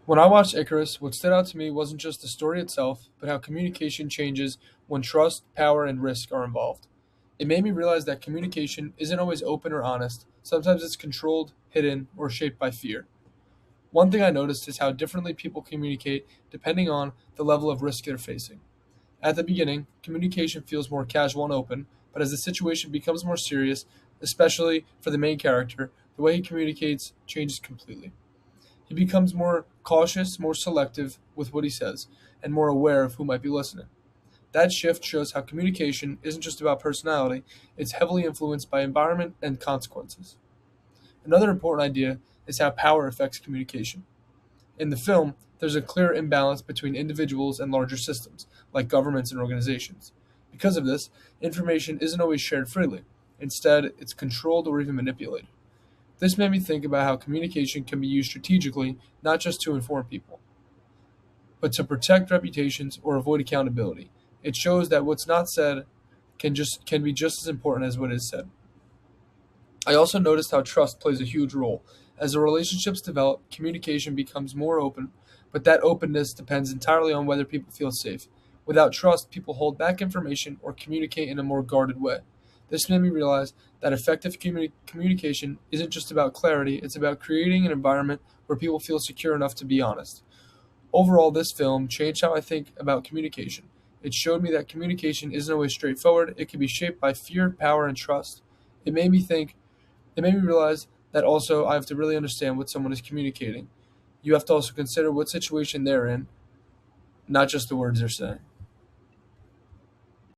When I watched Icarus, what stood out to me wasn't just the story itself, but how communication changes when trust, power, and risk are involved. It made me realize that communication isn't always open or honest. Sometimes it's controlled, hidden, or shaped by fear. One thing I noticed is how differently people communicate depending on the level of risk they're facing. At the beginning, communication feels more casual and open, but as the situation becomes more serious, especially for the main character, the way he communicates changes completely. He becomes more cautious, more selective with what he says, and more aware of who might be listening. That shift shows how communication isn't just about personality, it's heavily influenced by environment and consequences. Another important idea is how power affects communication. In the film, there's a clear imbalance between individuals and larger systems, like governments and organizations. Because of this, information isn't always shared freely. Instead, it's controlled or even manipulated. This made me think about how communication can be used strategically, not just to inform people, but to protect reputations or avoid accountability. It shows that what's not said can be just as important as what is said. I also noticed how trust plays a huge role. As the relationships develop, communication becomes more open, but that openness depends entirely on whether people feel safe. Without trust, people hold back information or communicate in a more guarded way. This made me realize that effective communication isn't just about clarity, it's about creating an environment where people feel secure enough to be honest. Overall, this film changed how I think about communication. It showed me that communication isn't always straightforward, it can be shaped by fear, power, and trust. It made me think it made me realize that also I have to really understand what someone is communicating. You have to also consider what situation they're in, not just the words they're saying.